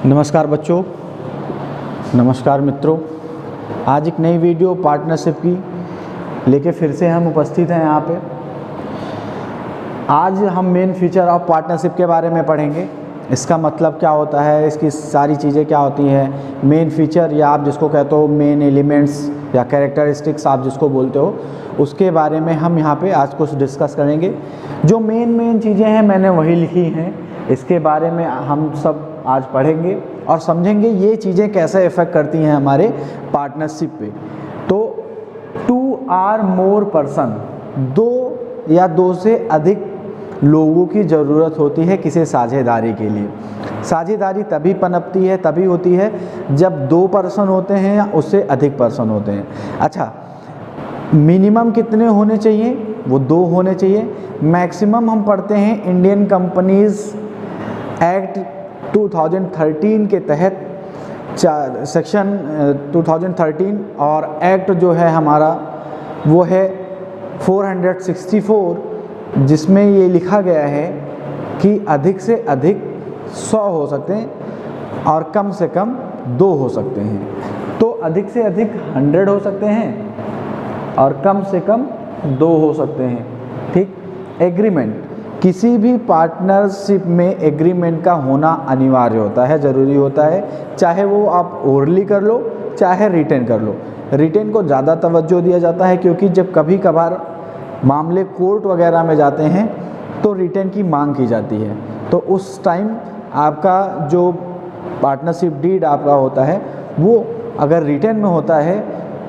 नमस्कार बच्चों, नमस्कार मित्रों। आज एक नई वीडियो पार्टनरशिप की लेके फिर से हम उपस्थित हैं यहाँ पे। आज हम मेन फीचर ऑफ पार्टनरशिप के बारे में पढ़ेंगे। इसका मतलब क्या होता है, इसकी सारी चीज़ें क्या होती हैं, मेन फीचर या आप जिसको कहते हो मेन एलिमेंट्स या कैरेक्टरिस्टिक्स आप जिसको बोलते हो, उसके बारे में हम यहाँ पे आज कुछ डिस्कस करेंगे। जो मेन चीज़ें हैं मैंने वही लिखी हैं, इसके बारे में हम सब आज पढ़ेंगे और समझेंगे ये चीज़ें कैसे इफ़ेक्ट करती हैं हमारे पार्टनरशिप पे। तो 2 or more पर्सन, 2 या 2 से अधिक लोगों की ज़रूरत होती है किसी साझेदारी के लिए। साझेदारी तभी पनपती है, तभी होती है जब 2 पर्सन होते हैं या उससे अधिक पर्सन होते हैं। अच्छा, मिनिमम कितने होने चाहिए? वो 2 होने चाहिए। मैक्सिमम हम पढ़ते हैं इंडियन कंपनीज़ एक्ट 2013 के तहत, सेक्शन 2013 और एक्ट जो है हमारा वो है 464, जिसमें ये लिखा गया है कि अधिक से अधिक 100 हो सकते हैं और कम से कम 2 हो सकते हैं। तो अधिक से अधिक 100 हो सकते हैं और कम से कम 2 हो सकते हैं। ठीक। एग्रीमेंट, किसी भी पार्टनरशिप में एग्रीमेंट का होना अनिवार्य होता है, ज़रूरी होता है। चाहे वो आप ओरली कर लो चाहे रिटेन कर लो। रिटेन को ज़्यादा तवज्जो दिया जाता है क्योंकि जब कभी कभार मामले कोर्ट वगैरह में जाते हैं तो रिटेन की मांग की जाती है। तो उस टाइम आपका जो पार्टनरशिप डीड आपका होता है वो अगर रिटेन में होता है,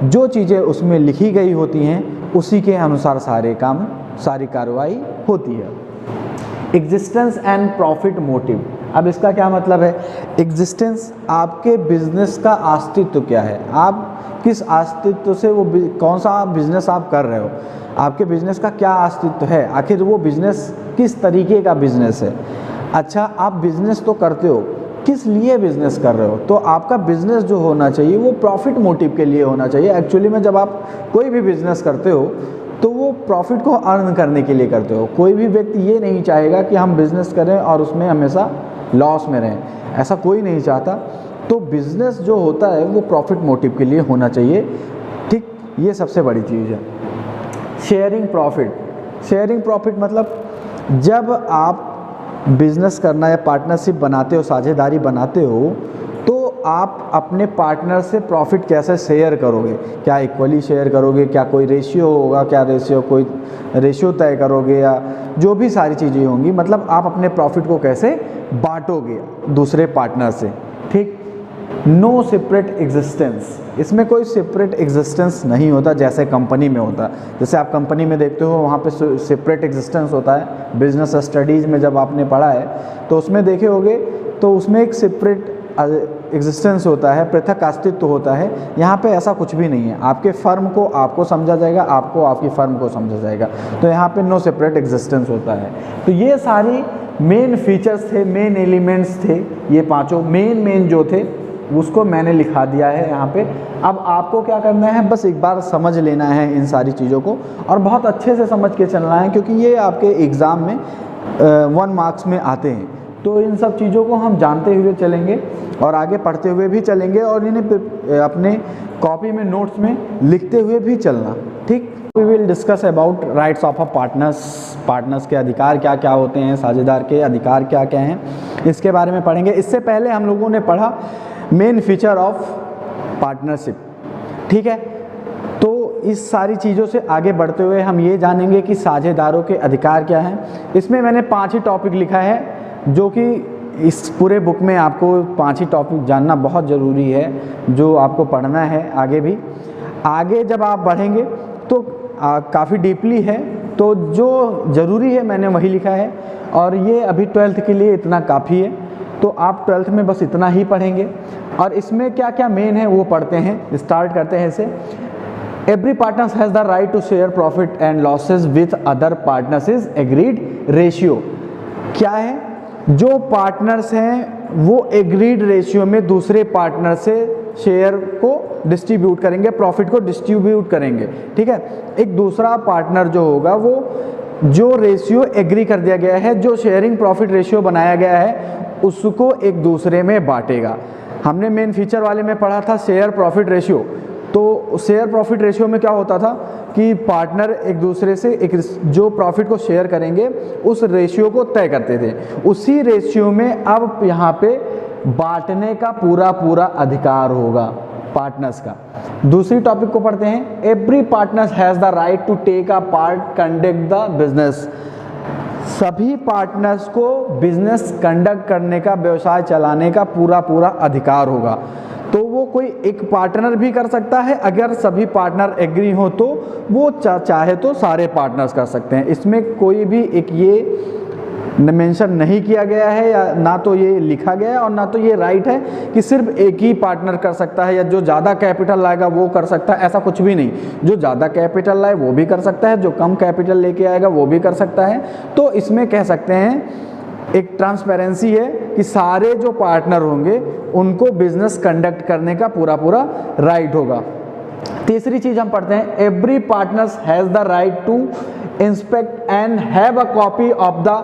जो चीज़ें उसमें लिखी गई होती हैं उसी के अनुसार सारे काम, सारी कार्रवाई होती है। एग्जिस्टेंस एंड प्रॉफिट मोटिव, अब इसका क्या मतलब है? एग्जिस्टेंस, आपके बिजनेस का अस्तित्व क्या है, आप किस अस्तित्व से वो कौन सा बिजनेस आप कर रहे हो, आपके बिजनेस का क्या अस्तित्व है, आखिर वो बिजनेस किस तरीके का बिजनेस है। अच्छा, आप बिजनेस तो करते हो, किस लिए बिजनेस कर रहे हो? तो आपका बिजनेस जो होना चाहिए वो प्रॉफिट मोटिव के लिए होना चाहिए। एक्चुअली में जब आप कोई भी बिजनेस करते हो तो वो प्रॉफिट को अर्न करने के लिए करते हो। कोई भी व्यक्ति ये नहीं चाहेगा कि हम बिज़नेस करें और उसमें हमेशा लॉस में रहें, ऐसा कोई नहीं चाहता। तो बिज़नेस जो होता है वो प्रॉफिट मोटिव के लिए होना चाहिए। ठीक, ये सबसे बड़ी चीज़ है। शेयरिंग प्रॉफिट, शेयरिंग प्रॉफिट मतलब जब आप बिज़नेस करना या पार्टनरशिप बनाते हो, साझेदारी बनाते हो, तो आप अपने पार्टनर से प्रॉफिट कैसे शेयर करोगे? क्या इक्वली शेयर करोगे, क्या कोई रेशियो होगा, क्या कोई रेशियो तय करोगे, या जो भी सारी चीज़ें होंगी, मतलब आप अपने प्रॉफिट को कैसे बांटोगे दूसरे पार्टनर से। ठीक। नो सेपरेट एग्जिस्टेंस, इसमें कोई सेपरेट एग्जिस्टेंस नहीं होता जैसे कंपनी में होता है। जैसे आप कंपनी में देखते हो वहाँ पे सेपरेट एग्जिस्टेंस होता है। बिजनेस स्टडीज़ में जब आपने पढ़ा है तो उसमें देखे होगे, तो उसमें एक सेपरेट एग्जिस्टेंस होता है, पृथक अस्तित्व होता है। यहाँ पे ऐसा कुछ भी नहीं है। आपके फर्म को आपको समझा जाएगा, आपको आपकी फर्म को समझा जाएगा। तो यहाँ पे नो सेपरेट एग्जिस्टेंस होता है। तो ये सारी मेन फीचर्स थे, मेन एलिमेंट्स थे, ये पांचों मेन जो थे उसको मैंने लिखा दिया है यहाँ पे। अब आपको क्या करना है, बस एक बार समझ लेना है इन सारी चीज़ों को और बहुत अच्छे से समझ के चलना है, क्योंकि ये आपके एग्ज़ाम में 1 मार्क्स में आते हैं। तो इन सब चीज़ों को हम जानते हुए चलेंगे और आगे पढ़ते हुए भी चलेंगे और इन्हें अपने कॉपी में, नोट्स में लिखते हुए भी चलना। ठीक। We will discuss about rights of a partners के अधिकार क्या क्या होते हैं, साझेदार के अधिकार क्या क्या हैं, इसके बारे में पढ़ेंगे। इससे पहले हम लोगों ने पढ़ा मेन फीचर ऑफ पार्टनरशिप। ठीक है। तो इस सारी चीज़ों से आगे बढ़ते हुए हम ये जानेंगे कि साझेदारों के अधिकार क्या हैं। इसमें मैंने 5 ही टॉपिक लिखा है, जो कि इस पूरे बुक में आपको 5 ही टॉपिक जानना बहुत ज़रूरी है, जो आपको पढ़ना है आगे भी। आगे जब आप बढ़ेंगे तो काफ़ी डीपली है, तो जो ज़रूरी है मैंने वही लिखा है और ये अभी 12th के लिए इतना काफ़ी है। तो आप 12th में बस इतना ही पढ़ेंगे और इसमें क्या क्या मेन है वो पढ़ते हैं। स्टार्ट करते हैं इसे। Every partners has the right to share profit and losses with other partners is agreed ratio. क्या है? जो पार्टनर्स हैं वो एग्रीड रेशियो में दूसरे पार्टनर से शेयर को डिस्ट्रीब्यूट करेंगे, प्रॉफिट को डिस्ट्रीब्यूट करेंगे। ठीक है। एक दूसरा पार्टनर जो होगा वो जो रेशियो एग्री कर दिया गया है, जो शेयरिंग प्रॉफिट रेशियो बनाया गया है, उसको एक दूसरे में बांटेगा। हमने मेन फीचर वाले में पढ़ा था शेयर प्रॉफिट रेशियो। तो शेयर प्रॉफिट रेशियो में क्या होता था कि पार्टनर एक दूसरे से एक जो प्रॉफिट को शेयर करेंगे उस रेशियो को तय करते थे। उसी रेशियो में अब यहाँ पे बांटने का पूरा अधिकार होगा पार्टनर्स का। दूसरी टॉपिक को पढ़ते हैं। Every partners has the right to take a part conduct the business. सभी पार्टनर्स को बिजनेस कंडक्ट करने का, व्यवसाय चलाने का पूरा अधिकार होगा। तो वो कोई एक पार्टनर भी कर सकता है, अगर सभी पार्टनर एग्री हो तो वो चाहे तो सारे पार्टनर्स कर सकते हैं। इसमें कोई भी एक ये मेंशन नहीं किया गया है, या ना तो ये लिखा गया है और ना तो ये राइट है कि सिर्फ एक ही पार्टनर कर सकता है या जो ज़्यादा कैपिटल लाएगा वो कर सकता है, ऐसा कुछ भी नहीं। जो ज़्यादा कैपिटल लाए वो भी कर सकता है, जो कम कैपिटल लेके आएगा वो भी कर सकता है। तो इसमें कह सकते हैं एक ट्रांसपेरेंसी है कि सारे जो पार्टनर होंगे उनको बिजनेस कंडक्ट करने का पूरा राइट होगा। तीसरी चीज हम पढ़ते हैं, every partners has the right to inspect and have a copy of the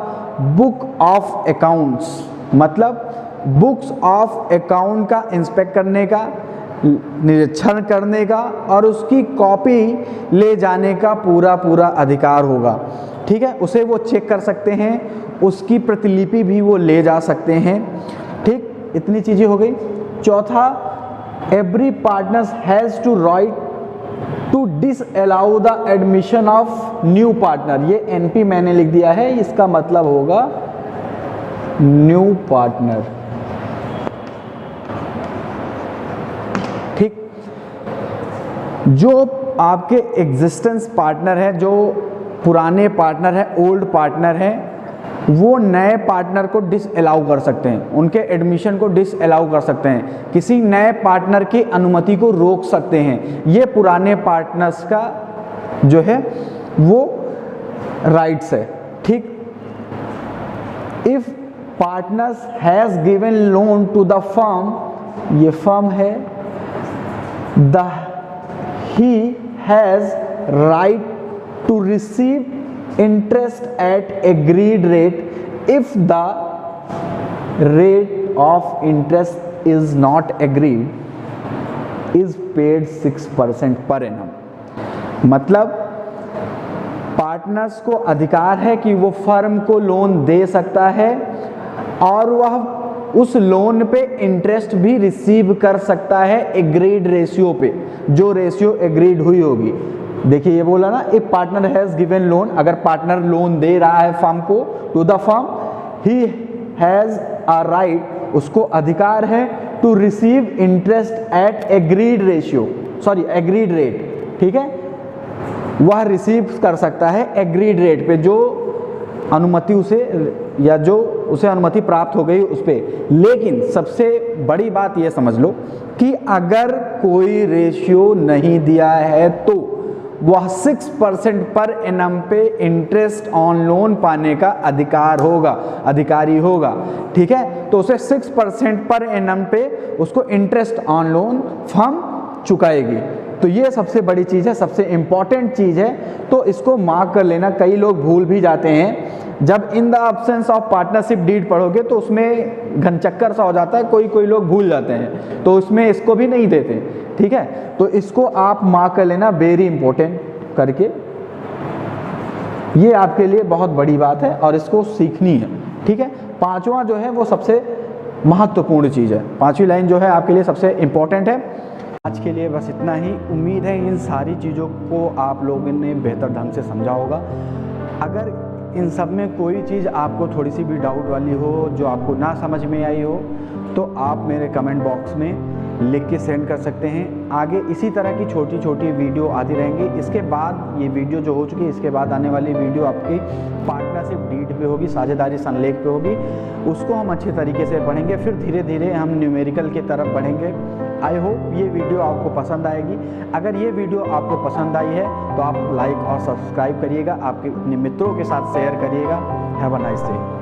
book of accounts. मतलब बुक्स ऑफ अकाउंट का इंस्पेक्ट करने का, निरीक्षण करने का और उसकी कॉपी ले जाने का पूरा अधिकार होगा। ठीक है, उसे वो चेक कर सकते हैं, उसकी प्रतिलिपि भी वो ले जा सकते हैं। ठीक, इतनी चीज़ें हो गई। चौथा, every partners has to right to disallow the admission of new partner. ये एनपी मैंने लिख दिया है, इसका मतलब होगा न्यू पार्टनर। ठीक, जो आपके एग्जिस्टेंस पार्टनर है, जो पुराने पार्टनर है, ओल्ड पार्टनर है, वो नए पार्टनर को डिसअलाउ कर सकते हैं, उनके एडमिशन को डिसअलाउ कर सकते हैं, किसी नए पार्टनर की अनुमति को रोक सकते हैं। ये पुराने पार्टनर्स का जो है वो राइट्स है। ठीक, if partners has given loan to the firm, ये फर्म है, the he has right to receive interest at agreed rate if the rate of interest is not agreed is paid 6% per annum। मतलब partners को अधिकार है कि वो firm को loan दे सकता है और वह उस लोन पे इंटरेस्ट भी रिसीव कर सकता है एग्रीड रेशियो पे, जो रेशियो एग्रीड हुई होगी। देखिए ये बोला ना, if partner has given loan, अगर पार्टनर लोन दे रहा है फर्म को, to the firm, he has a right, उसको अधिकार है to receive interest at agreed ratio, sorry agreed rate. ठीक है, वह रिसीव कर सकता है एग्रीड रेट पे, जो अनुमति उसे या जो उसे अनुमति प्राप्त हो गई उस पर। लेकिन सबसे बड़ी बात ये समझ लो कि अगर कोई रेशियो नहीं दिया है तो वह 6% पर एनम पे इंटरेस्ट ऑन लोन पाने का अधिकारी होगा। ठीक है, तो उसे 6% पर एनम पे उसको इंटरेस्ट ऑन लोन फर्म चुकाएगी। तो ये सबसे बड़ी चीज़ है, सबसे इम्पॉर्टेंट चीज़ है, तो इसको मार्क कर लेना। कई लोग भूल भी जाते हैं, जब in the absence of partnership deed पढ़ोगे तो उसमें घनचक्कर सा हो जाता है, कोई लोग भूल जाते हैं, तो उसमें इसको भी नहीं देते। ठीक है, तो इसको आप मार्क कर लेना, वेरी इंपॉर्टेंट करके। ये आपके लिए बहुत बड़ी बात है और इसको सीखनी है। ठीक है, पांचवा जो है वो सबसे महत्वपूर्ण चीज़ है, पांचवी लाइन जो है आपके लिए सबसे इम्पोर्टेंट है। आज के लिए बस इतना ही। उम्मीद है इन सारी चीज़ों को आप लोगों ने बेहतर ढंग से समझा होगा। अगर इन सब में कोई चीज़ आपको थोड़ी सी भी डाउट वाली हो, जो आपको ना समझ में आई हो, तो आप मेरे कमेंट बॉक्स में लिख के सेंड कर सकते हैं। आगे इसी तरह की छोटी छोटी वीडियो आती रहेंगी। इसके बाद ये वीडियो जो हो चुकी है, इसके बाद आने वाली वीडियो आपकी पार्टनरशिप डीड पे होगी, साझेदारी संलेख पे होगी। उसको हम अच्छे तरीके से पढ़ेंगे, फिर धीरे धीरे हम न्यूमेरिकल की तरफ बढ़ेंगे। आई होप ये वीडियो आपको पसंद आएगी। अगर ये वीडियो आपको पसंद आई है तो आप लाइक और सब्सक्राइब करिएगा, आपके अपने मित्रों के साथ शेयर करिएगा। Have a nice day.